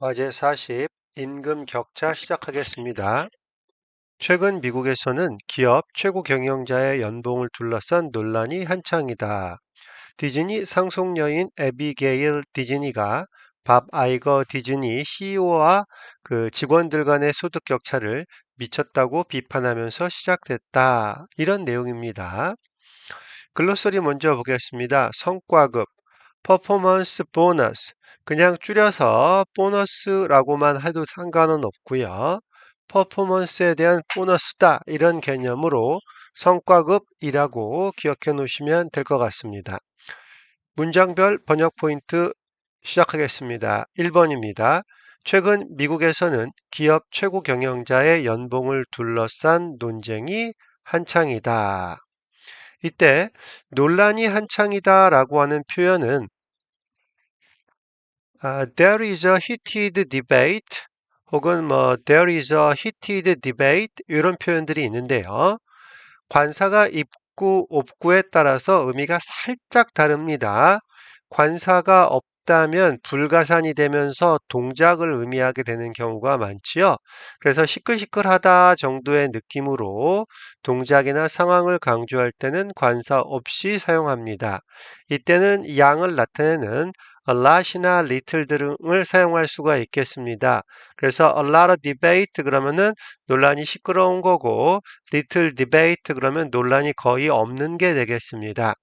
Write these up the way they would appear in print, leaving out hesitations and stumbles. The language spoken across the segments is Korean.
과제 40 임금 격차 시작하겠습니다. 최근 미국에서는 기업 최고 경영자의 연봉을 둘러싼 논란이 한창이다. 디즈니 상속녀인 애비게일 디즈니가 밥 아이거 디즈니 CEO와 그 직원들 간의 소득 격차를 미쳤다고 비판하면서 시작됐다. 이런 내용입니다. 글로서리 먼저 보겠습니다. 성과급, 퍼포먼스 보너스, 그냥 줄여서 보너스라고만 해도 상관은 없고요. 퍼포먼스에 대한 보너스다 이런 개념으로 성과급이라고 기억해 놓으시면 될 것 같습니다. 문장별 번역 포인트 시작하겠습니다. 1번입니다. 최근 미국에서는 기업 최고 경영자의 연봉을 둘러싼 논쟁이 한창이다. 이때 논란이 한창이다라고 하는 표현은 there is a heated debate 혹은 there is a heated debate 이런 표현들이 있는데요. 관사가 있고 없고에 따라서 의미가 살짝 다릅니다. 관사가 없다면 불가산이 되면서 동작을 의미하게 되는 경우가 많지요. 그래서 시끌시끌하다 정도의 느낌으로 동작이나 상황을 강조할 때는 관사 없이 사용합니다. 이때는 양을 나타내는 a lot이나 little 등을 사용할 수가 있겠습니다. 그래서 a lot of debate 그러면은 논란이 시끄러운 거고 little debate 그러면 논란이 거의 없는 게 되겠습니다.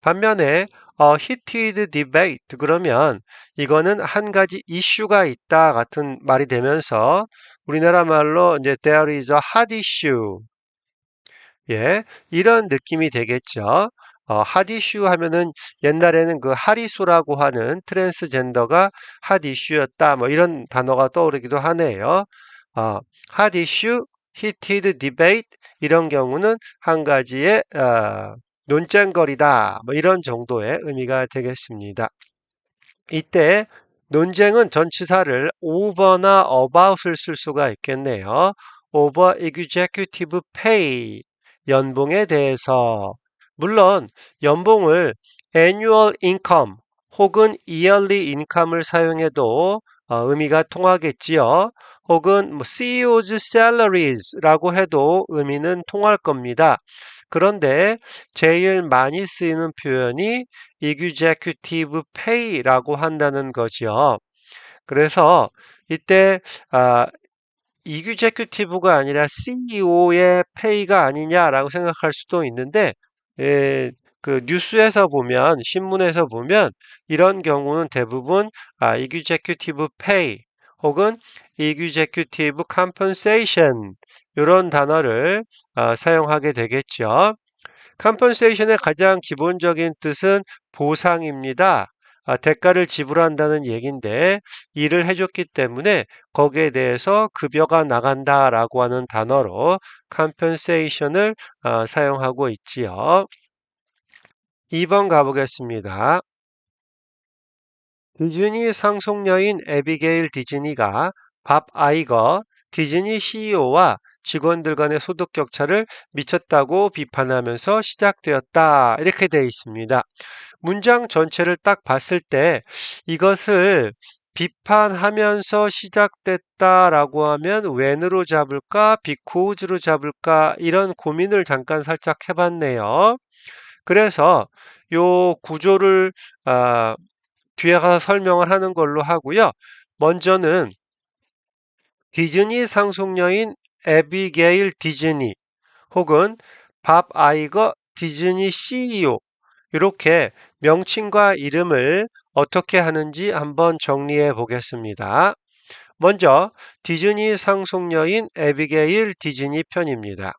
반면에 heated debate 그러면 이거는 한 가지 이슈가 있다 같은 말이 되면서 우리나라 말로 이제 there is a hot issue 예, 이런 느낌이 되겠죠. 핫 이슈 하면은 옛날에는 그 하리수라고 하는 트랜스젠더가 핫 이슈였다 뭐 이런 단어가 떠오르기도 하네요. 핫 이슈, 히티드 디베이트 이런 경우는 한 가지의 논쟁거리다 뭐 이런 정도의 의미가 되겠습니다. 이때 논쟁은 전치사를 over나 about을 쓸 수가 있겠네요. over executive pay 연봉에 대해서 물론 연봉을 annual income 혹은 yearly income을 사용해도 의미가 통하겠지요. 혹은 CEO's salaries라고 해도 의미는 통할 겁니다. 그런데 제일 많이 쓰이는 표현이 executive pay라고 한다는 거지요. 그래서 이때 executive가 아니라 CEO의 pay가 아니냐라고 생각할 수도 있는데 그 뉴스에서 보면 신문에서 보면 이런 경우는 대부분 executive pay 혹은 executive compensation 이런 단어를 사용하게 되겠죠. compensation의 가장 기본적인 뜻은 보상입니다. 대가를 지불한다는 얘기인데 일을 해줬기 때문에 거기에 대해서 급여가 나간다라고 하는 단어로 compensation을 사용하고 있지요. 2번 가보겠습니다. 디즈니 상속녀인 애비게일 디즈니가 밥 아이거 디즈니 CEO와 직원들 간의 소득 격차를 미쳤다고 비판하면서 시작되었다. 이렇게 되어 있습니다. 문장 전체를 딱 봤을 때 이것을 비판하면서 시작됐다라고 하면 when으로 잡을까, because로 잡을까 이런 고민을 잠깐 살짝 해봤네요. 그래서 요 구조를 뒤에 가서 설명을 하는 걸로 하고요. 먼저는 디즈니 상속녀인 애비게일 디즈니 혹은 밥 아이거 디즈니 CEO 이렇게 명칭과 이름을 어떻게 하는지 한번 정리해 보겠습니다. 먼저 디즈니 상속녀인 애비게일 디즈니 편입니다.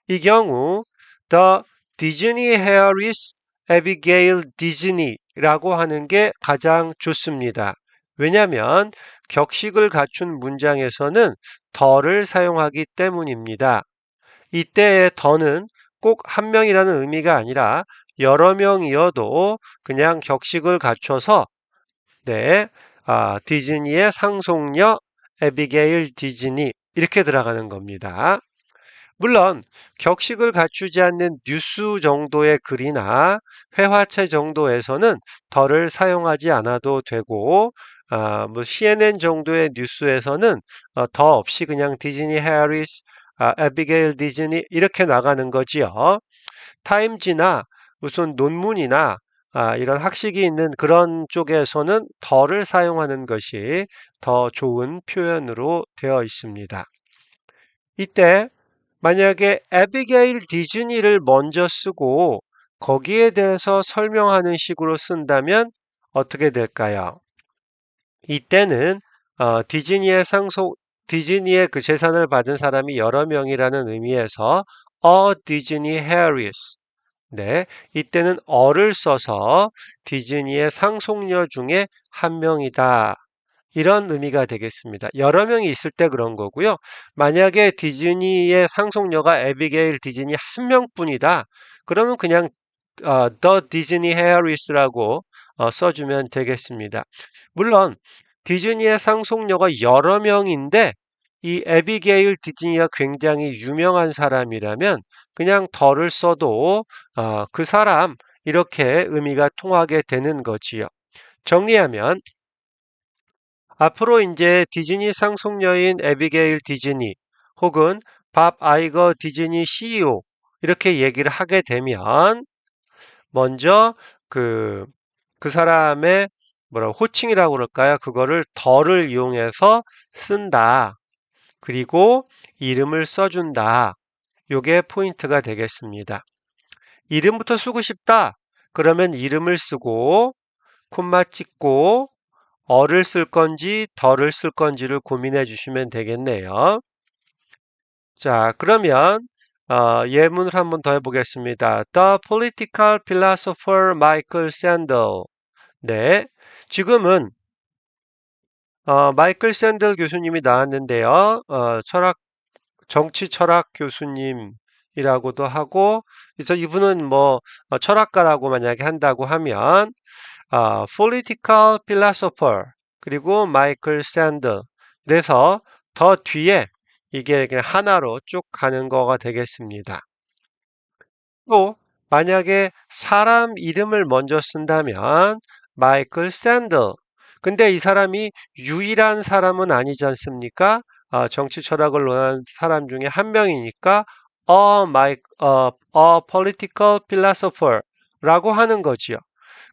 이 경우 The Disney Heiress Abigail Disney라고 하는 게 가장 좋습니다. 왜냐하면 격식을 갖춘 문장에서는 더를 사용하기 때문입니다. 이때의 더는 꼭 한 명이라는 의미가 아니라 여러 명이어도 그냥 격식을 갖춰서 네, 디즈니의 상속녀 에비게일 디즈니 이렇게 들어가는 겁니다. 물론 격식을 갖추지 않는 뉴스 정도의 글이나 회화체 정도에서는 더를 사용하지 않아도 되고 뭐 CNN 정도의 뉴스에서는 더 없이 그냥 디즈니 해리스, 에비게일 디즈니 이렇게 나가는 거지요. 타임지나 무슨 논문이나 이런 학식이 있는 그런 쪽에서는 더를 사용하는 것이 더 좋은 표현으로 되어 있습니다. 이때 만약에 에비게일 디즈니를 먼저 쓰고 거기에 대해서 설명하는 식으로 쓴다면 어떻게 될까요? 이때는 디즈니의 그 재산을 받은 사람이 여러 명이라는 의미에서 디즈니 해리스. 네, 이때는 어를 써서 디즈니의 상속녀 중에 한 명이다. 이런 의미가 되겠습니다. 여러 명이 있을 때 그런 거고요. 만약에 디즈니의 상속녀가 에비게일 디즈니 한 명뿐이다. 그러면 그냥 The Disney Harris라고 써주면 되겠습니다. 물론 디즈니의 상속녀가 여러 명인데 이 에비게일 디즈니가 굉장히 유명한 사람이라면 그냥 더를 써도 그 사람 이렇게 의미가 통하게 되는 거지요. 정리하면 앞으로 이제 디즈니 상속녀인 에비게일 디즈니 혹은 밥 아이거 디즈니 CEO 이렇게 얘기를 하게 되면 먼저 그, 그 사람의 호칭이라고 그럴까요? 그거를 더를 이용해서 쓴다. 그리고 이름을 써준다. 요게 포인트가 되겠습니다. 이름부터 쓰고 싶다. 그러면 이름을 쓰고 콤마 찍고 어를 쓸 건지 덜을 쓸 건지를 고민해 주시면 되겠네요. 자, 그러면 예문을 한번 더 해보겠습니다. The political philosopher Michael Sandel. 네, 지금은 마이클 샌들 교수님이 나왔는데요. 정치 철학 교수님이라고도 하고, 그래서 이분은 뭐 철학가라고 만약에 한다고 하면 political philosopher 그리고 마이클 샌들. 그래서 더 뒤에 이게 그냥 하나로 쭉 가는 거가 되겠습니다. 또 만약에 사람 이름을 먼저 쓴다면 마이클 샌들. 근데 이 사람이 유일한 사람은 아니지 않습니까? 정치 철학을 논하는 사람 중에 한 명이니까 a political philosopher라고 하는 거지요.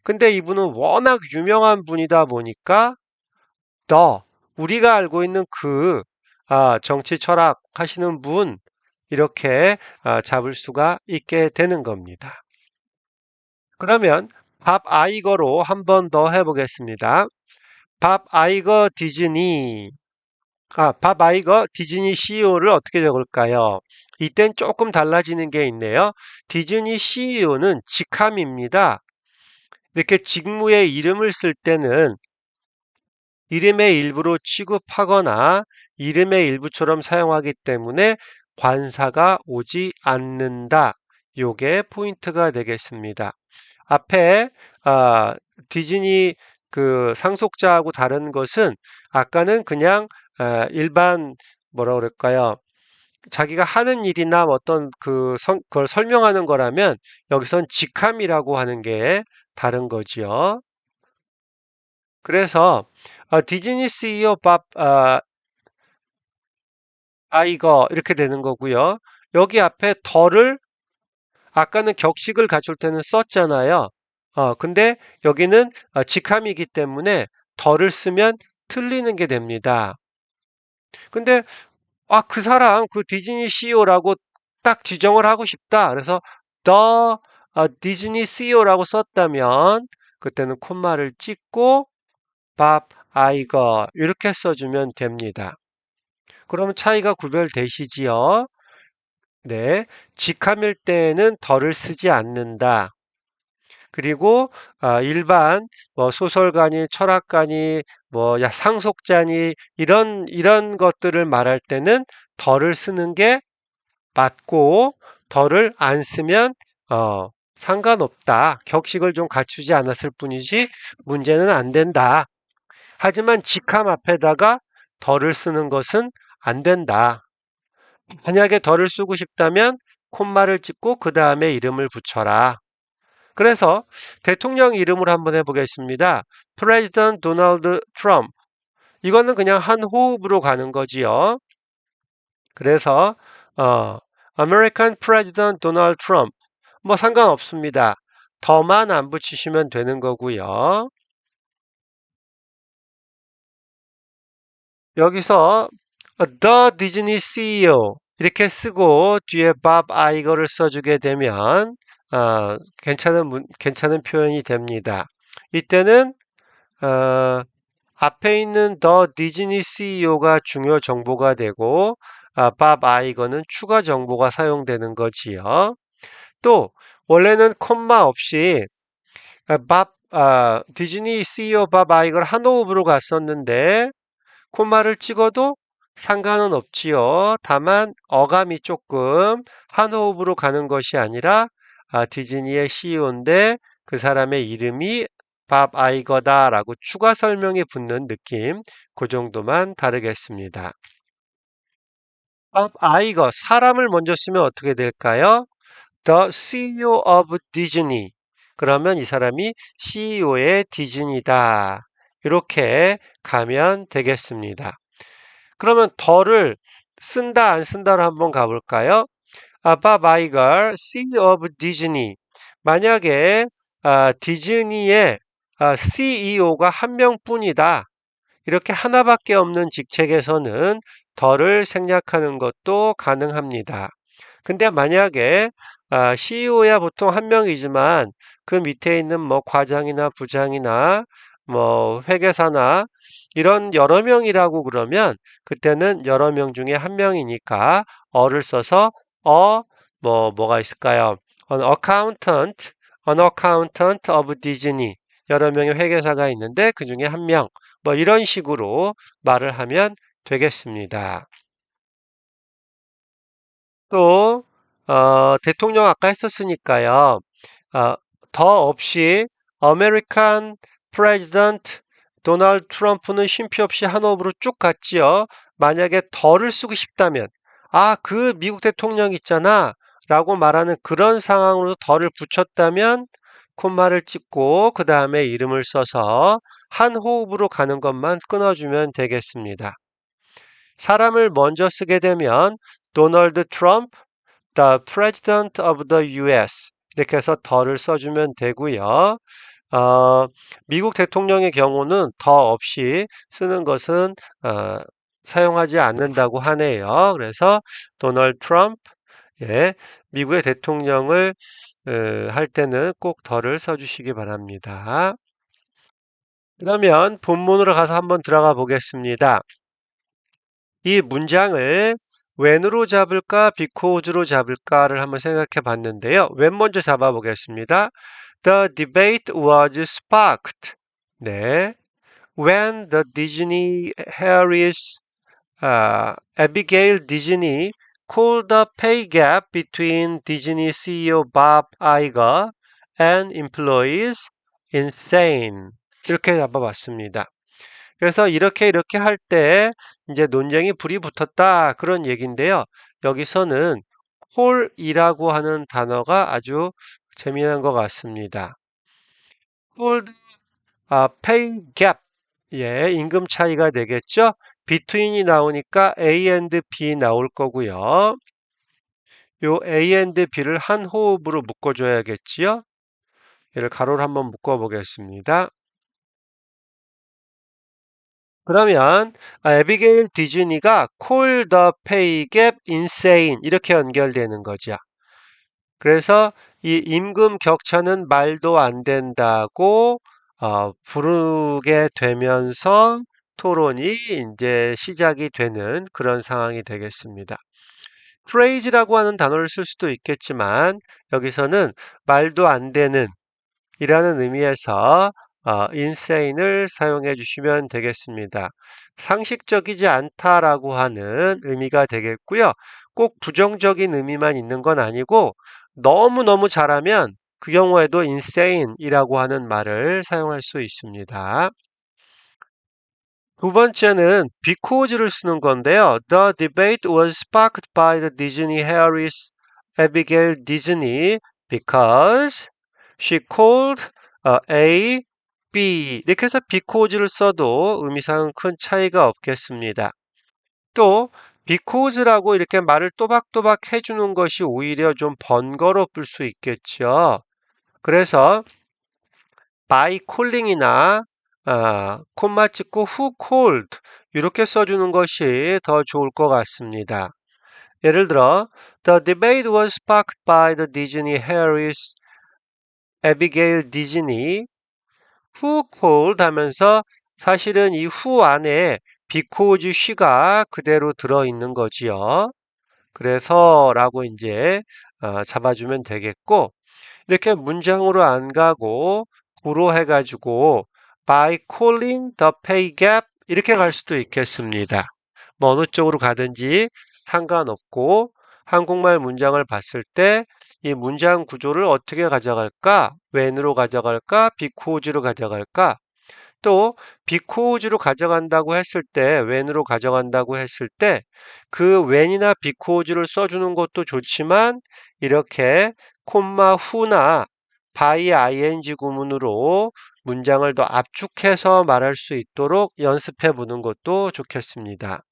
근데 이분은 워낙 유명한 분이다 보니까 더 우리가 알고 있는 그 정치 철학 하시는 분 이렇게 잡을 수가 있게 되는 겁니다. 그러면 밥 아이거로 한 번 더 해보겠습니다. 밥 아이거 디즈니 밥 아이거 디즈니 CEO를 어떻게 적을까요? 이땐 조금 달라지는 게 있네요. 디즈니 CEO는 직함입니다. 이렇게 직무의 이름을 쓸 때는 이름의 일부로 취급하거나 이름의 일부처럼 사용하기 때문에 관사가 오지 않는다. 요게 포인트가 되겠습니다. 앞에 디즈니 그 상속자하고 다른 것은 아까는 그냥 일반 뭐라 그럴까요? 자기가 하는 일이나 어떤 그걸 설명하는 거라면 여기선 직함이라고 하는 게 다른 거지요. 그래서 디즈니 CEO 밥 아이거 이렇게 되는 거고요. 여기 앞에 덜을 아까는 격식을 갖출 때는 썼잖아요. 근데 여기는 직함이기 때문에 덜을 쓰면 틀리는 게 됩니다. 근데 그 사람 그 디즈니 CEO라고 딱 지정을 하고 싶다. 그래서 the 디즈니 CEO라고 썼다면 그때는 콤마를 찍고 밥 아이거 이렇게 써주면 됩니다. 그러면 차이가 구별되시지요? 네. 직함일 때는 덜을 쓰지 않는다. 그리고 일반 뭐 소설가니 철학가니 뭐 상속자니 이런 것들을 말할 때는 덜을 쓰는 게 맞고 덜을 안 쓰면 상관없다. 격식을 좀 갖추지 않았을 뿐이지 문제는 안 된다. 하지만 직함 앞에다가 덜을 쓰는 것은 안 된다. 만약에 덜을 쓰고 싶다면 콤마를 찍고 그 다음에 이름을 붙여라. 그래서 대통령 이름으로 한번 해보겠습니다. President Donald Trump. 이거는 그냥 한 호흡으로 가는 거지요. 그래서 American President Donald Trump. 뭐 상관없습니다. 더만 안 붙이시면 되는 거고요. 여기서 The Disney CEO 이렇게 쓰고 뒤에 밥 아이거를 써주게 되면 괜찮은 표현이 됩니다. 이때는 어, 앞에 있는 The Disney CEO가 중요 정보가 되고 밥 아이거는 추가 정보가 사용되는 거지요. 또 원래는 콤마 없이 디즈니 CEO 밥 아이걸 한 호흡으로 갔었는데 콤마를 찍어도 상관은 없지요. 다만 어감이 조금 한 호흡으로 가는 것이 아니라 디즈니의 CEO인데 그 사람의 이름이 밥 아이거다라고 추가 설명이 붙는 느낌, 그 정도만 다르겠습니다. 밥 아이거, 사람을 먼저 쓰면 어떻게 될까요? The CEO of Disney. 그러면 이 사람이 CEO의 디즈니다. 이렇게 가면 되겠습니다. 그러면 더를 쓴다 안 쓴다로 한번 가볼까요? 밥 아이거, CEO of Disney. 만약에 디즈니의 CEO가 한 명뿐이다. 이렇게 하나밖에 없는 직책에서는 덜을 생략하는 것도 가능합니다. 근데 만약에 CEO야 보통 한 명이지만 그 밑에 있는 뭐 과장이나 부장이나 뭐 회계사나 이런 여러 명이라고 그러면 그때는 여러 명 중에 한 명이니까 어를 써서 뭐가 있을까요? An accountant of Disney. 여러 명의 회계사가 있는데 그 중에 한 명. 뭐 이런 식으로 말을 하면 되겠습니다. 또 대통령 아까 했었으니까요. 어, 더 없이 American President 도널드 트럼프는 쉼표 없이 한 호흡으로 쭉 갔지요. 만약에 더를 쓰고 싶다면 그 미국 대통령 있잖아 라고 말하는 그런 상황으로 더를 붙였다면 콤마를 찍고 그 다음에 이름을 써서 한 호흡으로 가는 것만 끊어주면 되겠습니다. 사람을 먼저 쓰게 되면 도널드 트럼프, the president of the US 이렇게 해서 더를 써주면 되고요. 미국 대통령의 경우는 더 없이 쓰는 것은 사용하지 않는다고 하네요. 그래서 도널드 트럼프, 예, 미국의 대통령을 할 때는 꼭 더를 써주시기 바랍니다. 그러면 본문으로 가서 한번 들어가 보겠습니다. 이 문장을 when으로 잡을까, because로 잡을까를 한번 생각해 봤는데요. when 먼저 잡아 보겠습니다. The debate was sparked. 네. When the Disney heiress Abigail Disney called the pay gap between Disney CEO Bob Iger and employees insane. 이렇게 잡아봤습니다. 그래서 이렇게 할 때 이제 논쟁이 불이 붙었다 그런 얘기인데요. 여기서는 콜이라고 하는 단어가 아주 재미난 것 같습니다. 콜드 pay gap 예, 임금 차이가 되겠죠. between이 나오니까 A and B 나올 거고요. 요 A and B를 한 호흡으로 묶어줘야겠지요. 얘를 가로로 한번 묶어보겠습니다. 그러면 에비게일 디즈니가 call the pay gap insane 이렇게 연결되는 거죠. 그래서 이 임금 격차는 말도 안 된다고 부르게 되면서 토론이 이제 시작이 되는 그런 상황이 되겠습니다. crazy라고 하는 단어를 쓸 수도 있겠지만 여기서는 말도 안 되는 이라는 의미에서 insane을 사용해 주시면 되겠습니다. 상식적이지 않다라고 하는 의미가 되겠고요. 꼭 부정적인 의미만 있는 건 아니고 너무너무 잘하면 그 경우에도 insane이라고 하는 말을 사용할 수 있습니다. 두 번째는 because를 쓰는 건데요. The debate was sparked by the Disney heiress Abigail Disney because She called A, B 이렇게 해서 because를 써도 의미상은 큰 차이가 없겠습니다. 또 because라고 이렇게 말을 또박또박 해주는 것이 오히려 좀 번거로울 수 있겠죠. 그래서 by calling이나 콤마 찍고 who called 이렇게 써주는 것이 더 좋을 것 같습니다. 예를 들어 The debate was sparked by the Disney heiress Abigail Disney who called 하면서 사실은 이 who 안에 because she가 그대로 들어있는 거지요. 그래서 라고 이제 잡아주면 되겠고 이렇게 문장으로 안 가고 구로 해가지고 by calling the pay gap 이렇게 갈 수도 있겠습니다. 뭐 어느 쪽으로 가든지 상관없고 한국말 문장을 봤을 때 이 문장 구조를 어떻게 가져갈까? when으로 가져갈까? because로 가져갈까? 또 because로 가져간다고 했을 때, when으로 가져간다고 했을 때 그 when이나 because를 써주는 것도 좋지만 이렇게 콤마 who나 by ing 구문으로 문장을 더 압축해서 말할 수 있도록 연습해 보는 것도 좋겠습니다.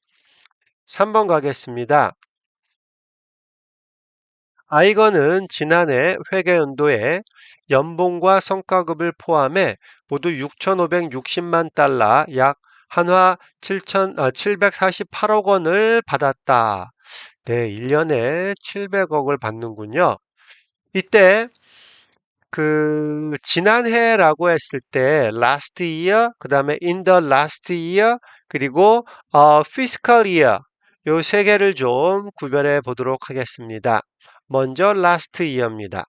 3번 가겠습니다. 아이건은 지난해 회계연도에 연봉과 성과급을 포함해 모두 6,560만 달러, 약 한화 748억 원을 받았다. 네, 1년에 700억을 받는군요. 이때 지난해라고 했을 때 last year, 그 다음에 in the last year, 그리고 fiscal year 요 세 개를 좀 구별해 보도록 하겠습니다. 먼저 last year입니다.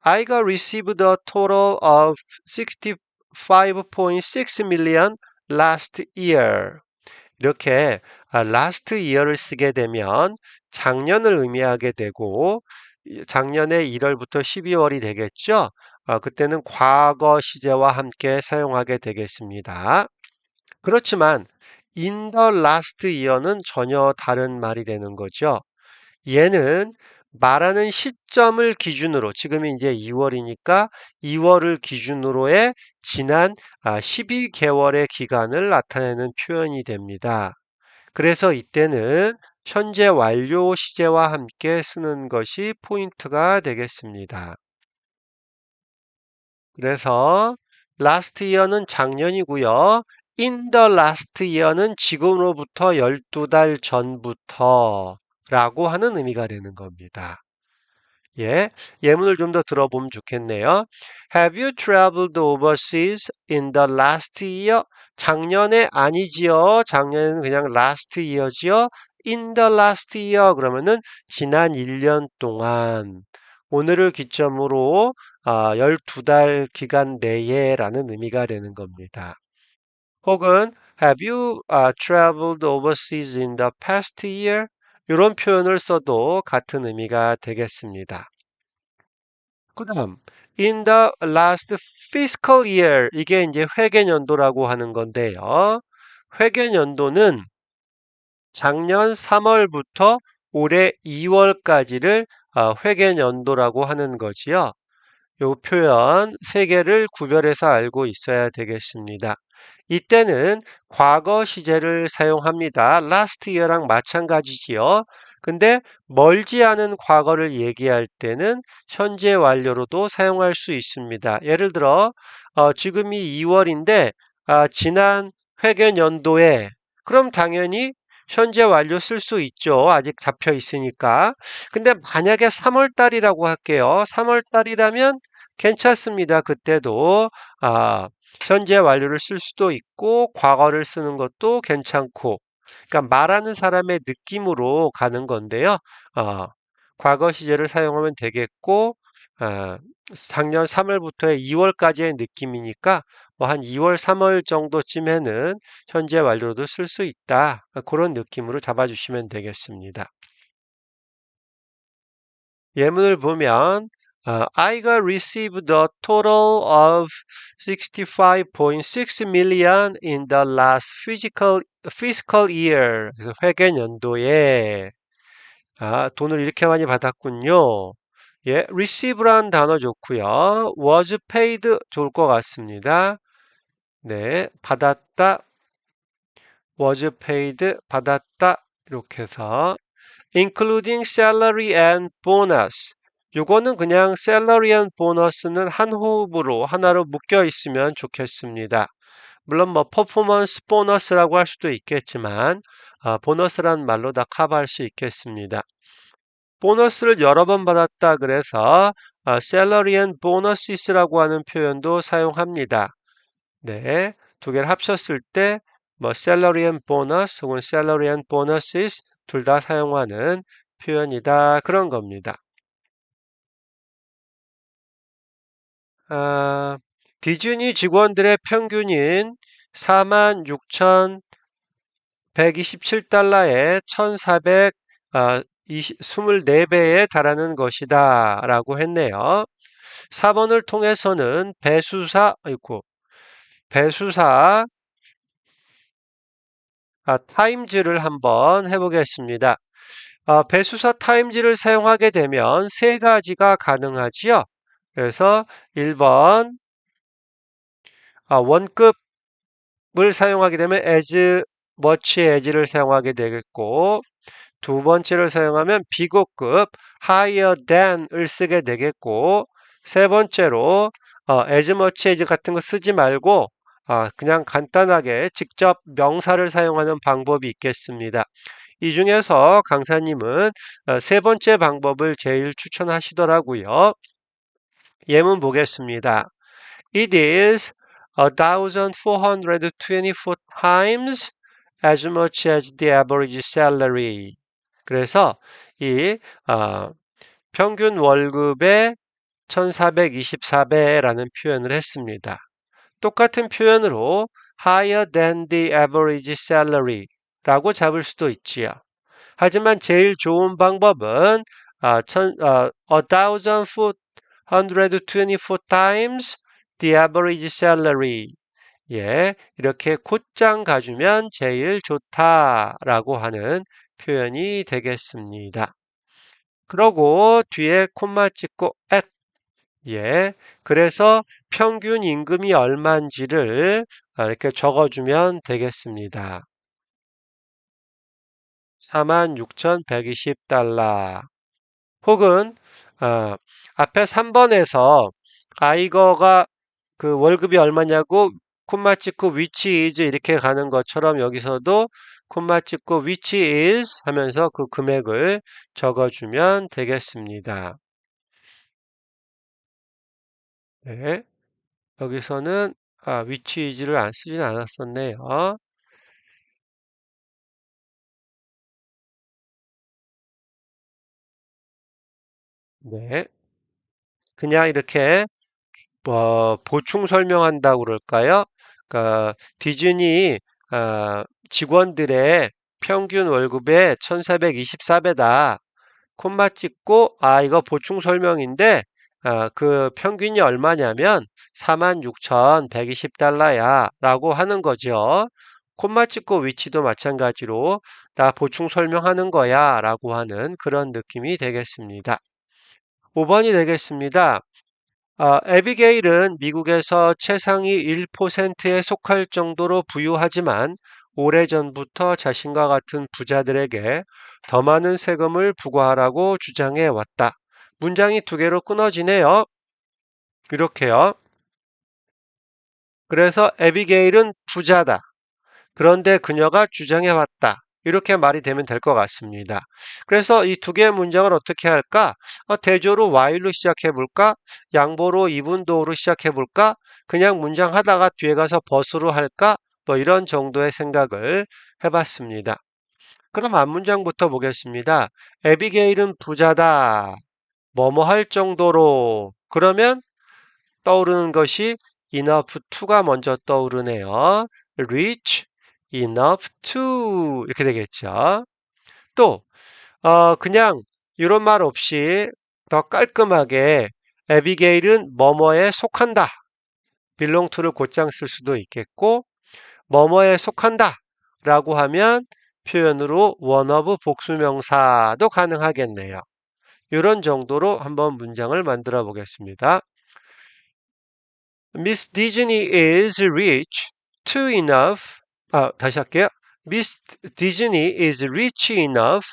I got received a total of 65.6 million last year. 이렇게 last year를 쓰게 되면 작년을 의미하게 되고 작년에 1월부터 12월이 되겠죠. 그때는 과거 시제와 함께 사용하게 되겠습니다. 그렇지만 in the last year는 전혀 다른 말이 되는 거죠. 얘는 말하는 시점을 기준으로 지금이 이제 2월이니까 2월을 기준으로의 지난 12개월의 기간을 나타내는 표현이 됩니다. 그래서 이때는 현재 완료 시제와 함께 쓰는 것이 포인트가 되겠습니다. 그래서 last year는 작년이고요. in the last year는 지금으로부터 12달 전부터 라고 하는 의미가 되는 겁니다. 예, 예문을 좀 더 들어보면 좋겠네요. Have you traveled overseas in the last year? 작년에 아니지요. 작년에는 그냥 last year지요. In the last year 그러면은 지난 1년 동안 오늘을 기점으로 12달 기간 내에라는 의미가 되는 겁니다. 혹은 Have you traveled overseas in the past year? 이런 표현을 써도 같은 의미가 되겠습니다. 그 다음, in the last fiscal year. 이게 이제 회계연도라고 하는 건데요. 회계연도는 작년 3월부터 올해 2월까지를 회계연도라고 하는 거지요. 요 표현 세 개를 구별해서 알고 있어야 되겠습니다. 이때는 과거 시제를 사용합니다. last year랑 마찬가지지요. 근데 멀지 않은 과거를 얘기할 때는 현재 완료로도 사용할 수 있습니다. 예를 들어 지금이 2월인데 지난 회계연도에 그럼 당연히 현재 완료 쓸 수 있죠. 아직 잡혀 있으니까. 근데 만약에 3월 달이라고 할게요. 3월 달이라면 괜찮습니다. 그때도 현재 완료를 쓸 수도 있고 과거를 쓰는 것도 괜찮고 그러니까 말하는 사람의 느낌으로 가는 건데요. 과거 시제를 사용하면 되겠고 작년 3월부터의 2월까지의 느낌이니까 뭐 한 2월, 3월 정도쯤에는 현재 완료도 쓸 수 있다. 그런 느낌으로 잡아주시면 되겠습니다. 예문을 보면 I got received a total of 65.6 million in the last fiscal year. 그래서 회계연도에 돈을 이렇게 많이 받았군요. 예, receive란 단어 좋고요. was paid 좋을 것 같습니다. 네, 받았다, was paid, 받았다. 이렇게 해서 including salary and bonus. 요거는 그냥 salary and bonus는 한 호흡으로 하나로 묶여 있으면 좋겠습니다. 물론 뭐 퍼포먼스 보너스라고 할 수도 있겠지만 보너스란 말로 다 커버할 수 있겠습니다. 보너스를 여러 번 받았다 그래서 salary and bonuses라고 하는 표현도 사용합니다. 네, 두 개를 합쳤을 때 뭐 salary and bonus 혹은 salary and bonuses 둘 다 사용하는 표현이다 그런 겁니다. 아, 디즈니 직원들의 평균인 46,127달러에 1,424배에 달하는 것이다 라고 했네요. 4번을 통해서는 배수사 타임즈를 한번 해보겠습니다. 배수사 타임즈를 사용하게 되면 세 가지가 가능하지요. 그래서 1번 원급을 사용하게 되면 as much as를 사용하게 되겠고 두 번째를 사용하면 비고급 higher than을 쓰게 되겠고 세 번째로 as much as 같은 거 쓰지 말고 그냥 간단하게 직접 명사를 사용하는 방법이 있겠습니다. 이 중에서 강사님은 세 번째 방법을 제일 추천하시더라고요. 예문 보겠습니다. It is 1,424 times as much as the average salary. 그래서 이 평균 월급의 1,424배라는 표현을 했습니다. 똑같은 표현으로 higher than the average salary 라고 잡을 수도 있지요. 하지만 제일 좋은 방법은 1,424 times the average salary. 예, 이렇게 곧장 가주면 제일 좋다라고 하는 표현이 되겠습니다. 그러고 뒤에 콤마 찍고 at. 예, 그래서 평균 임금이 얼마인지를 이렇게 적어주면 되겠습니다. 46,120달러. 혹은 앞에 3번에서 아이거가 그 월급이 얼마냐고 콤마 찍고 which is 이렇게 가는 것처럼 여기서도 콤마 찍고 which is 하면서 그 금액을 적어주면 되겠습니다. 네, 여기서는 which is를 안 쓰진 않았었네요. 네, 그냥 이렇게 보충 설명한다고 그럴까요? 그러니까 디즈니 직원들의 평균 월급의 1,424배다. 콤마 찍고 이거 보충 설명인데 그 평균이 얼마냐면 46,120달러야 라고 하는 거죠. 콤마 찍고 위치도 마찬가지로 나 보충 설명하는 거야 라고 하는 그런 느낌이 되겠습니다. 5번이 되겠습니다. 에비게일은 미국에서 최상위 1%에 속할 정도로 부유하지만 오래전부터 자신과 같은 부자들에게 더 많은 세금을 부과하라고 주장해 왔다. 문장이 두 개로 끊어지네요. 이렇게요. 그래서 에비게일은 부자다. 그런데 그녀가 주장해 왔다. 이렇게 말이 되면 될 것 같습니다. 그래서 이 두 개의 문장을 어떻게 할까? 대조로 while로 시작해 볼까? 양보로 이분도로 시작해 볼까? 그냥 문장 하다가 뒤에 가서 but으로 할까? 뭐 이런 정도의 생각을 해봤습니다. 그럼 앞문장부터 보겠습니다. 에비게일은 부자다. 뭐뭐 할 정도로. 그러면 떠오르는 것이 enough to가 먼저 떠오르네요. reach, enough to 이렇게 되겠죠. 또 그냥 이런 말 없이 더 깔끔하게 에비게일은 뭐뭐에 속한다. belong to를 곧장 쓸 수도 있겠고 뭐뭐에 속한다 라고 하면 표현으로 one of 복수명사도 가능하겠네요. 이런 정도로 한번 문장을 만들어 보겠습니다. Miss Disney is rich to enough. 다시 할게요. Miss Disney is rich enough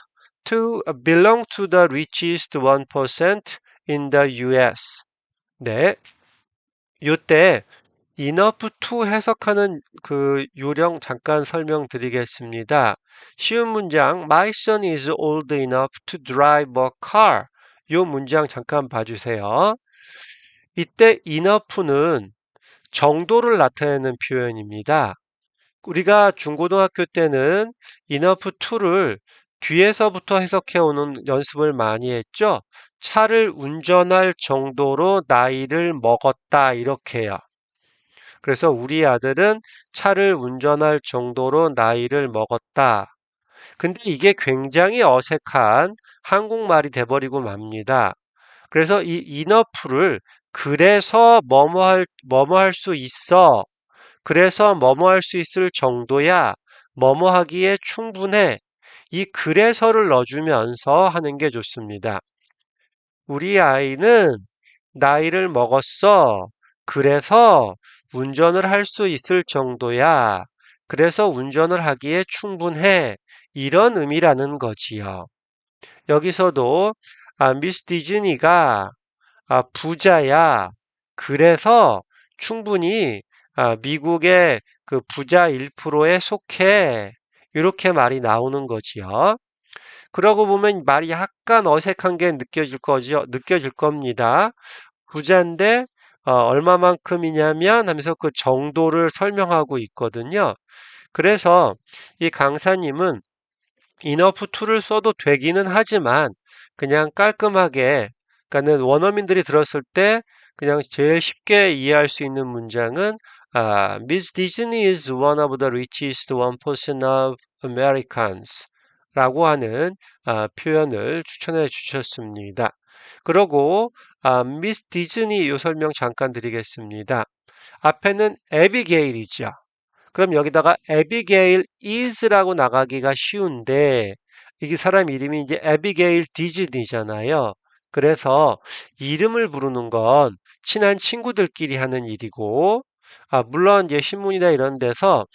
to belong to the richest 1% in the US. 네. 요때 enough to 해석하는 그 요령 잠깐 설명드리겠습니다. 쉬운 문장 My son is old enough to drive a car. 요 문장 잠깐 봐주세요. 이때 enough는 정도를 나타내는 표현입니다. 우리가 중고등학교 때는 enough to를 뒤에서부터 해석해오는 연습을 많이 했죠. 차를 운전할 정도로 나이를 먹었다 이렇게요. 그래서 우리 아들은 차를 운전할 정도로 나이를 먹었다. 근데 이게 굉장히 어색한 한국말이 돼버리고 맙니다. 그래서 이 enough를 그래서 뭐뭐 할 수 있어. 그래서 뭐뭐 할 수 있을 정도야. 뭐뭐 하기에 충분해. 이 그래서를 넣어주면서 하는 게 좋습니다. 우리 아이는 나이를 먹었어. 그래서 운전을 할 수 있을 정도야. 그래서 운전을 하기에 충분해. 이런 의미라는 거지요. 여기서도 미스 디즈니가 부자야. 그래서 충분히 미국의 그 부자 1%에 속해. 이렇게 말이 나오는 거지요. 그러고 보면 말이 약간 어색한 게 느껴질 거죠. 느껴질 겁니다. 부자인데 얼마만큼이냐면 하면서 그 정도를 설명하고 있거든요. 그래서 이 강사님은 enough to를 써도 되기는 하지만 그냥 깔끔하게 그러니까는 원어민들이 들었을 때 그냥 제일 쉽게 이해할 수 있는 문장은 Miss Disney is one of the richest 1% of Americans 라고 하는 표현을 추천해 주셨습니다. 그리고 미스 디즈니 요 설명 잠깐 드리겠습니다. 앞에는 에비게일이죠. 그럼 여기다가 에비게일 is라고 나가기가 쉬운데 이게 사람 이름이 이제 에비게일 디즈니잖아요. 그래서 이름을 부르는 건 친한 친구들끼리 하는 일이고 물론 이제 신문이나 이런 데서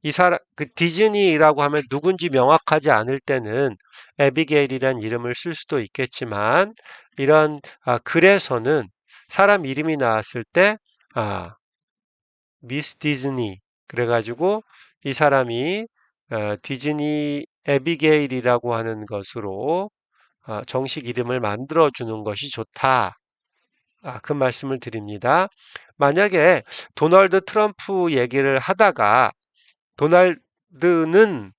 이 사람 그 디즈니라고 하면 누군지 명확하지 않을 때는 에비게일이란 이름을 쓸 수도 있겠지만 이런 글에서는 사람 이름이 나왔을 때 미스 디즈니 그래가지고 이 사람이 디즈니 에비게일이라고 하는 것으로 정식 이름을 만들어 주는 것이 좋다. 그 말씀을 드립니다. 만약에 도널드 트럼프 얘기를 하다가 도널드는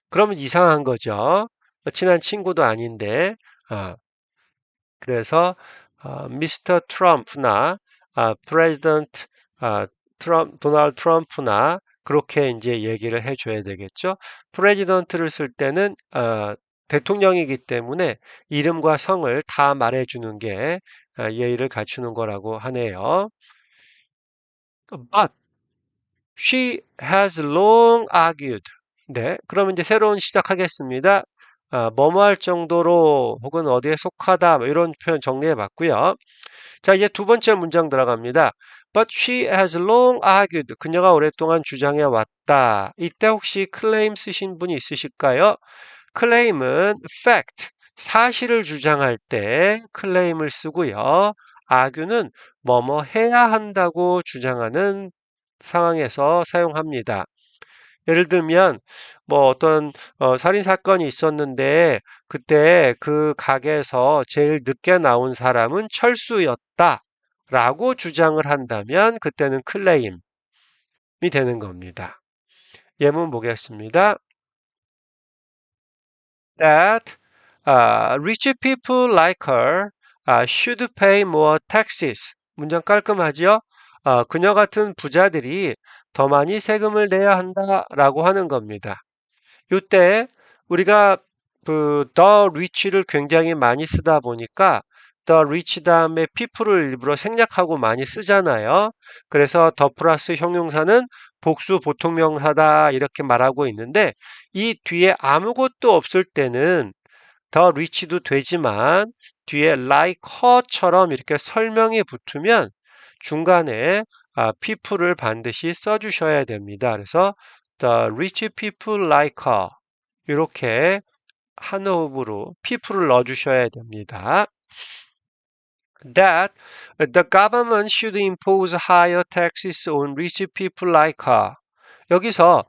그러면 이상한 거죠. 친한 친구도 아닌데 그래서 미스터 트럼프나 프레지던트 도널드 트럼프나 그렇게 이제 얘기를 해줘야 되겠죠. 프레지던트를 쓸 때는 대통령이기 때문에 이름과 성을 다 말해주는 게 예의를 갖추는 거라고 하네요. But she has long argued. 네, 그러면 이제 새로운 시작하겠습니다. 뭐뭐 할 정도로 혹은 어디에 속하다 뭐 이런 표현 정리해 봤고요. 자, 이제 두 번째 문장 들어갑니다. But she has long argued. 그녀가 오랫동안 주장해 왔다. 이때 혹시 claim 쓰신 분이 있으실까요? claim은 fact, 사실을 주장할 때 claim을 쓰고요. argue는 뭐뭐 해야 한다고 주장하는 상황에서 사용합니다. 예를 들면 뭐 어떤 살인 사건이 있었는데 그때 그 가게에서 제일 늦게 나온 사람은 철수였다 라고 주장을 한다면 그때는 클레임이 되는 겁니다. 예문 보겠습니다. That rich people like her should pay more taxes. 문장 깔끔하죠? 그녀 같은 부자들이 더 많이 세금을 내야 한다라고 하는 겁니다. 이때 우리가 그 the rich를 굉장히 많이 쓰다 보니까 the rich 다음에 people을 일부러 생략하고 많이 쓰잖아요. 그래서 the 플러스 형용사는 복수 보통명사다 이렇게 말하고 있는데 이 뒤에 아무것도 없을 때는 the rich도 되지만 뒤에 like her처럼 이렇게 설명이 붙으면 중간에 people을 반드시 써주셔야 됩니다. 그래서 the rich people like her 이렇게 한 호흡으로 people을 넣어주셔야 됩니다. That the government should impose higher taxes on rich people like her. 여기서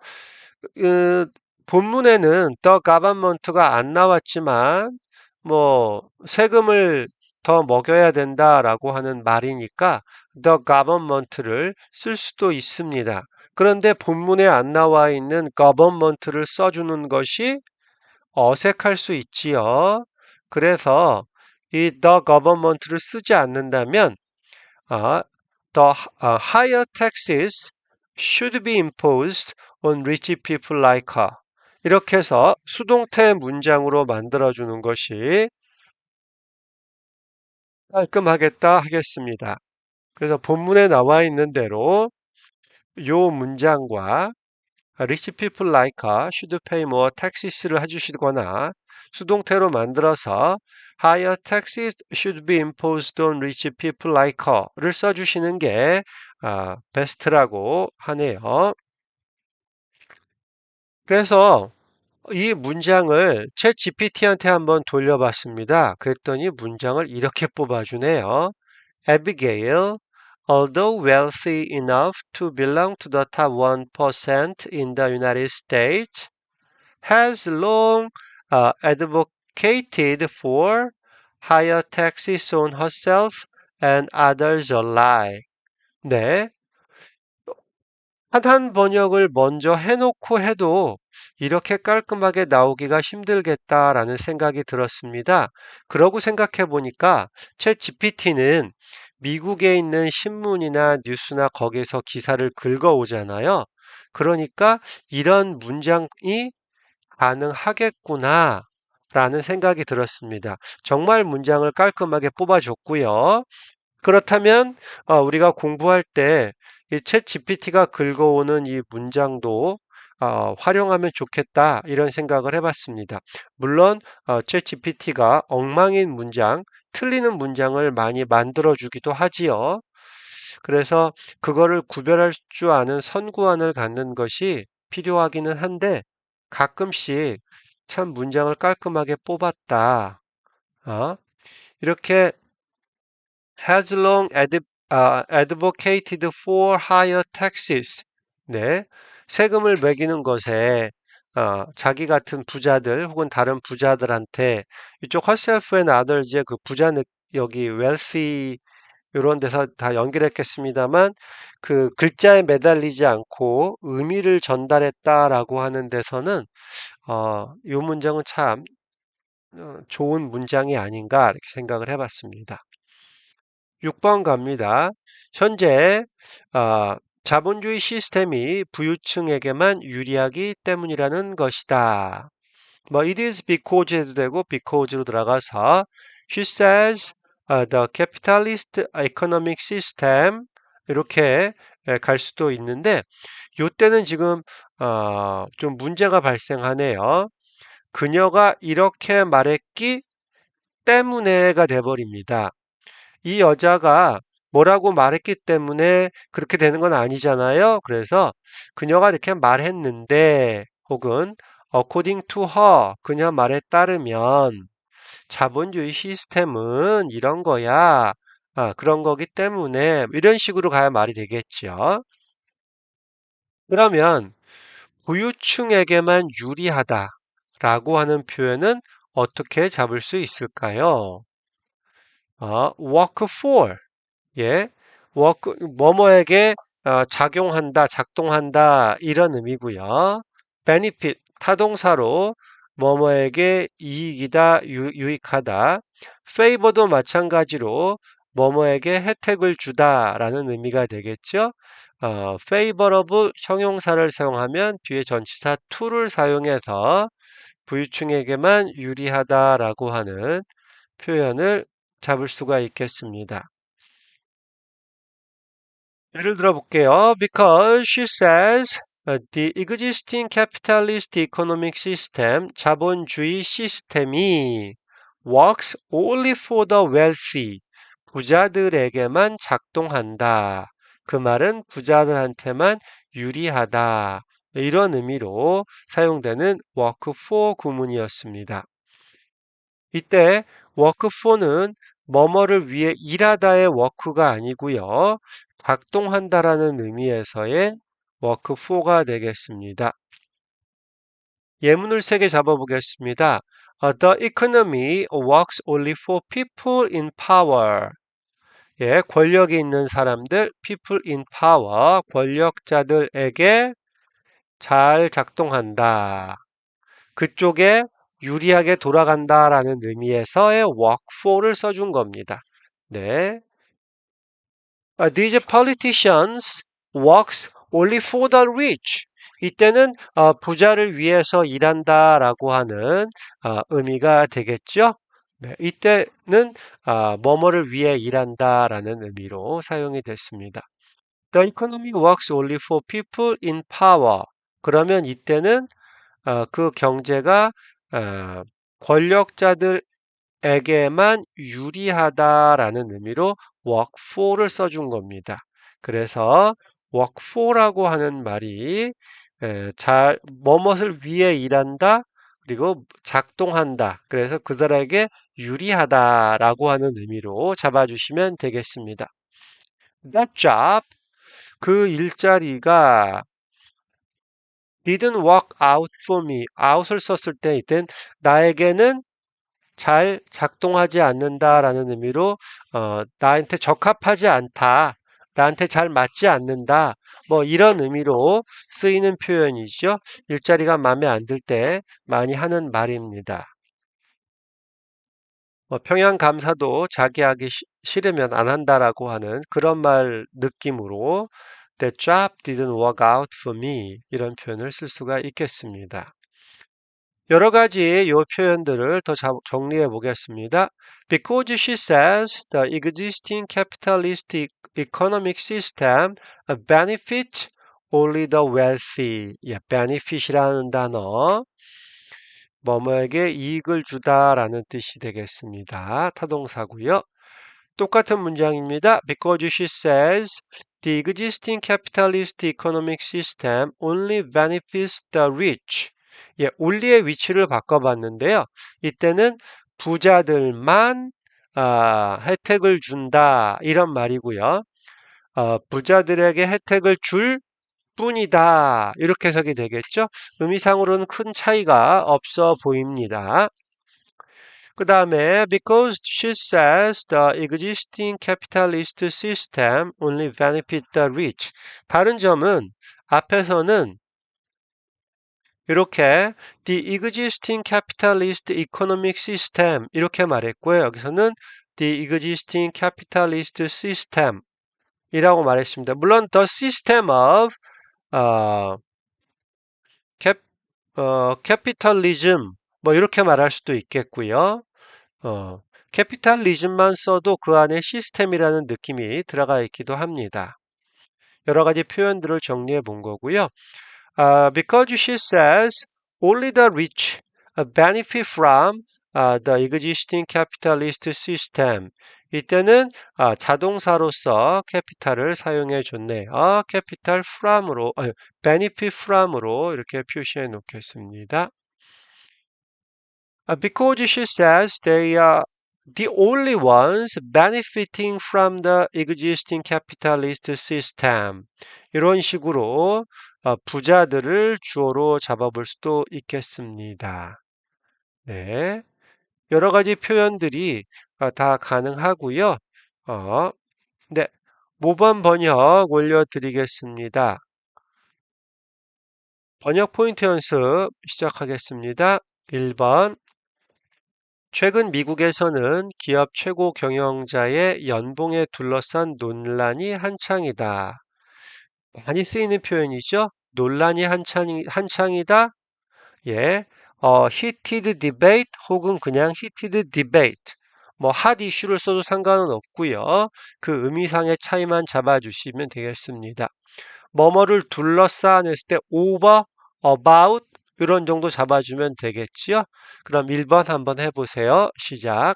본문에는 the government가 안 나왔지만 뭐 세금을 더 먹여야 된다라고 하는 말이니까 the government를 쓸 수도 있습니다. 그런데 본문에 안 나와 있는 government를 써주는 것이 어색할 수 있지요. 그래서 이 the government를 쓰지 않는다면 the higher taxes should be imposed on rich people like her. 이렇게 해서 수동태 문장으로 만들어주는 것이 깔끔하겠다 하겠습니다. 그래서 본문에 나와 있는 대로 이 문장과 rich people like her should pay more taxes를 해주시거나 수동태로 만들어서 higher taxes should be imposed on rich people like her를 써주시는 게 베스트라고 하네요. 그래서 이 문장을 챗 GPT한테 한번 돌려봤습니다. 그랬더니 문장을 이렇게 뽑아주네요. Abigail, although wealthy enough to belong to the top 1% in the United States, has long advocated for higher taxes on herself and others alike. 네. 하단 번역을 먼저 해놓고 해도 이렇게 깔끔하게 나오기가 힘들겠다라는 생각이 들었습니다. 그러고 생각해 보니까 챗 GPT는 미국에 있는 신문이나 뉴스나 거기서 기사를 긁어오잖아요. 그러니까 이런 문장이 가능하겠구나 라는 생각이 들었습니다. 정말 문장을 깔끔하게 뽑아줬고요. 그렇다면 우리가 공부할 때 이 챗 GPT가 긁어오는 이 문장도 활용하면 좋겠다 이런 생각을 해봤습니다. 물론 챗 GPT가 엉망인 문장, 틀리는 문장을 많이 만들어주기도 하지요. 그래서 그거를 구별할 줄 아는 선구안을 갖는 것이 필요하기는 한데 가끔씩 참 문장을 깔끔하게 뽑았다. 이렇게 has long advocated for higher taxes. 네. 세금을 매기는 것에 자기 같은 부자들 혹은 다른 부자들한테 이쪽 herself and others의 그 부자 여기 wealthy 이런 데서 다 연결했겠습니다만 그 글자에 매달리지 않고 의미를 전달했다라고 하는 데서는 이 문장은 참 좋은 문장이 아닌가 이렇게 생각을 해봤습니다. 6번 갑니다. 현재 자본주의 시스템이 부유층에게만 유리하기 때문이라는 것이다. 뭐 it is because 해도 되고 because로 들어가서 she says the capitalist economic system 이렇게 갈 수도 있는데 이때는 지금 좀 문제가 발생하네요. 그녀가 이렇게 말했기 때문에가 돼버립니다. 이 여자가 뭐라고 말했기 때문에 그렇게 되는 건 아니잖아요. 그래서 그녀가 이렇게 말했는데 혹은 according to her 그녀 말에 따르면 자본주의 시스템은 이런 거야. 그런 거기 때문에 이런 식으로 가야 말이 되겠죠. 그러면 부유층에게만 유리하다라고 하는 표현은 어떻게 잡을 수 있을까요? work for 예, 뭐뭐에게 작용한다, 작동한다 이런 의미고요. benefit 타동사로 뭐뭐에게 이익이다, 유익하다. favor도 마찬가지로 뭐뭐에게 혜택을 주다라는 의미가 되겠죠. favorable 형용사를 사용하면 뒤에 전치사 to를 사용해서 부유층에게만 유리하다라고 하는 표현을 잡을 수가 있겠습니다. 예를 들어 볼게요. Because she says the existing capitalist economic system, 자본주의 시스템이 works only for the wealthy. 부자들에게만 작동한다. 그 말은 부자들한테만 유리하다. 이런 의미로 사용되는 work for 구문이었습니다. 이때 work for는 뭐뭐를 위해 일하다의 work가 아니고요. 작동한다라는 의미에서의 work for가 되겠습니다. 예문을 3개 잡아보겠습니다. The economy works only for people in power. 예, 권력이 있는 사람들, people in power, 권력자들에게 잘 작동한다. 그쪽에 유리하게 돌아간다라는 의미에서의 work for를 써준 겁니다. 네. These politicians works only for the rich. 이때는 부자를 위해서 일한다라고 하는 의미가 되겠죠. 네, 이때는 뭐뭐를 위해 일한다라는 의미로 사용이 됐습니다. The economy works only for people in power. 그러면 이때는 그 경제가 권력자들에게만 유리하다라는 의미로 work for를 써준 겁니다. 그래서 work for라고 하는 말이 뭐뭇을 위해 일한다 그리고 작동한다. 그래서 그들에게 유리하다라고 하는 의미로 잡아주시면 되겠습니다. That job, 그 일자리가 didn't work out for me. out을 썼을 때 이땐 나에게는 잘 작동하지 않는다라는 의미로 나한테 적합하지 않다. 나한테 잘 맞지 않는다. 뭐 이런 의미로 쓰이는 표현이죠. 일자리가 마음에 안 들 때 많이 하는 말입니다. 평양 감사도 자기 하기 싫으면 안 한다라고 하는 그런 말 느낌으로 That job didn't work out for me 이런 표현을 쓸 수가 있겠습니다. 여러 가지 요 표현들을 더 정리해 보겠습니다. Because she says the existing capitalist economic system benefits only the wealthy. 예, benefit이라는 단어 뭐뭐에게 이익을 주다라는 뜻이 되겠습니다. 타동사고요. 똑같은 문장입니다. Because she says the existing capitalist economic system only benefits the rich. 예, only의 위치를 바꿔봤는데요. 이때는 부자들만 혜택을 준다 이런 말이고요. 부자들에게 혜택을 줄 뿐이다 이렇게 해석이 되겠죠. 의미상으로는 큰 차이가 없어 보입니다. 그 다음에 because she says the existing capitalist system only benefit the rich. 다른 점은 앞에서는 이렇게 the existing capitalist economic system 이렇게 말했고요. 여기서는 the existing capitalist system 이라고 말했습니다. 물론 the system of capitalism 뭐 이렇게 말할 수도 있겠고요. 캐피탈리즘만 써도 그 안에 시스템이라는 느낌이 들어가 있기도 합니다. 여러 가지 표현들을 정리해 본 거고요. Because she says only the rich benefit from the existing capitalist system. 이때는 자동사로서 capital을 사용해 줬네요. capital from으로, benefit from으로 이렇게 표시해 놓겠습니다. Because she says they are the only ones benefiting from the existing capitalist system. 이런 식으로 부자들을 주어로 잡아볼 수도 있겠습니다. 네. 여러 가지 표현들이 다 가능하고요. 네. 모범 번역 올려드리겠습니다. 번역 포인트 연습 시작하겠습니다. 1번. 최근 미국에서는 기업 최고 경영자의 연봉에 둘러싼 논란이 한창이다. 많이 쓰이는 표현이죠. 논란이 한창이다. 예, heated debate 혹은 그냥 heated debate. 뭐 hot issue를 써도 상관은 없고요. 그 의미상의 차이만 잡아주시면 되겠습니다. 뭐뭐를 둘러싼 했을 때 over, about, 이런 정도 잡아주면 되겠지요? 그럼 1번 한번 해보세요. 시작.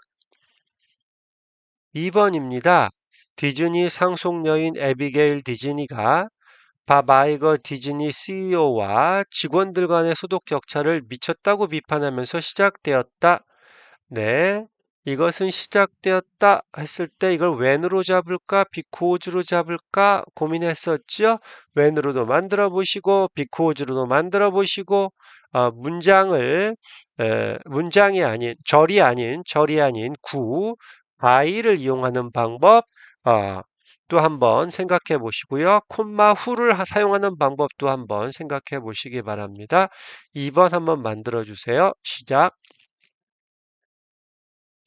2번입니다. 디즈니 상속녀인 애비게일 디즈니가 밥 아이거 디즈니 CEO와 직원들 간의 소득 격차를 미쳤다고 비판하면서 시작되었다. 네. 이것은 시작되었다 했을 때 이걸 when으로 잡을까, because로 잡을까 고민했었죠. when으로도 만들어 보시고, because로도 만들어 보시고, 문장이 아닌, 절이 아닌 by를 이용하는 방법, 어, 또 한번 생각해 보시고요. 콤마 후를 사용하는 방법도 한번 생각해 보시기 바랍니다. 2번 한번 만들어 주세요. 시작.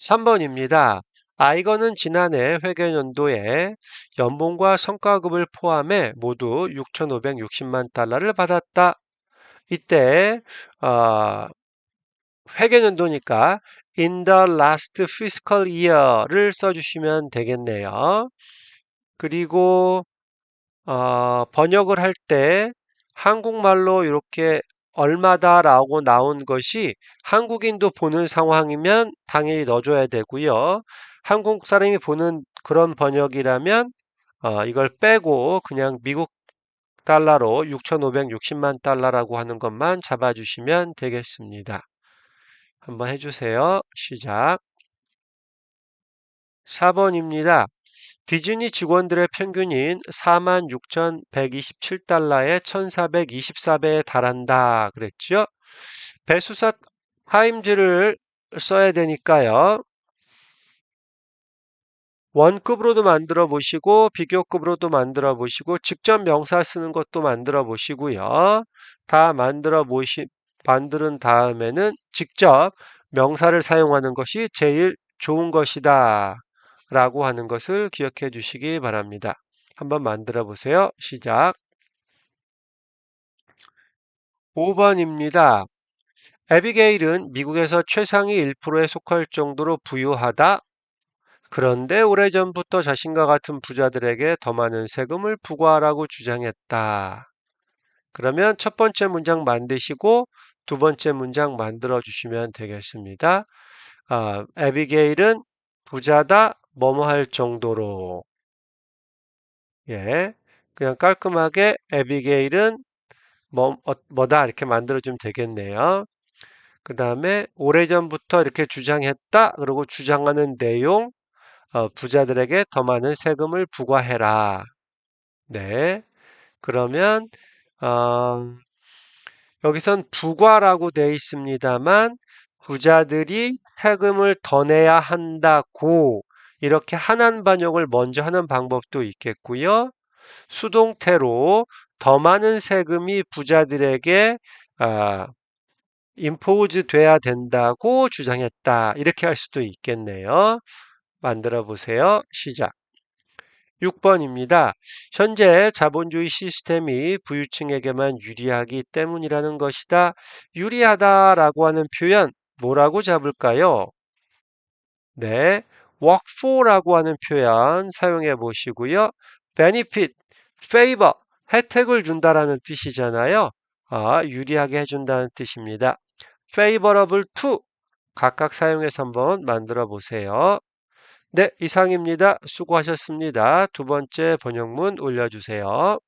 3번입니다. 아이건은 지난해 회계연도에 연봉과 성과급을 포함해 모두 6,560만 달러를 받았다. 이때 회계연도니까 in the last fiscal year를 써주시면 되겠네요. 그리고 번역을 할 때 한국말로 이렇게 얼마다라고 나온 것이 한국인도 보는 상황이면 당연히 넣어줘야 되고요. 한국 사람이 보는 그런 번역이라면 이걸 빼고 그냥 미국 달러로 6,560만 달러라고 하는 것만 잡아주시면 되겠습니다. 한번 해주세요. 시작. 4번입니다. 디즈니 직원들의 평균인 46,127달러에 1,424배에 달한다 그랬죠? 배수사 타임즈를 써야 되니까요. 원급으로도 만들어 보시고 비교급으로도 만들어 보시고 직접 명사 쓰는 것도 만들어 보시고요. 다 만드는 다음에는 직접 명사를 사용하는 것이 제일 좋은 것이다 라고 하는 것을 기억해 주시기 바랍니다. 한번 만들어 보세요. 시작. 5번입니다. 에비게일은 미국에서 최상위 1%에 속할 정도로 부유하다. 그런데 오래전부터 자신과 같은 부자들에게 더 많은 세금을 부과하라고 주장했다. 그러면 첫 번째 문장 만드시고 두 번째 문장 만들어 주시면 되겠습니다. 에비게일은 부자다, 뭐뭐 할 정도로. 예. 그냥 깔끔하게 에비게일은 뭐다 이렇게 만들어주면 되겠네요. 그 다음에 오래전부터 이렇게 주장했다. 그리고 주장하는 내용, 부자들에게 더 많은 세금을 부과해라. 네. 그러면 어, 여기선 부과라고 되어 있습니다만 부자들이 세금을 더 내야 한다고 이렇게 한한 번역을 먼저 하는 방법도 있겠고요. 수동태로 더 많은 세금이 부자들에게 임포즈 돼야 된다고 주장했다. 이렇게 할 수도 있겠네요. 만들어 보세요. 시작. 6번입니다. 현재 자본주의 시스템이 부유층에게만 유리하기 때문이라는 것이다. 유리하다라고 하는 표현 뭐라고 잡을까요? 네, work for라고 하는 표현 사용해 보시고요. benefit, favor, 혜택을 준다라는 뜻이잖아요. 유리하게 해준다는 뜻입니다. favorable to 각각 사용해서 한번 만들어 보세요. 네, 이상입니다. 수고하셨습니다. 두 번째 번역문 올려주세요.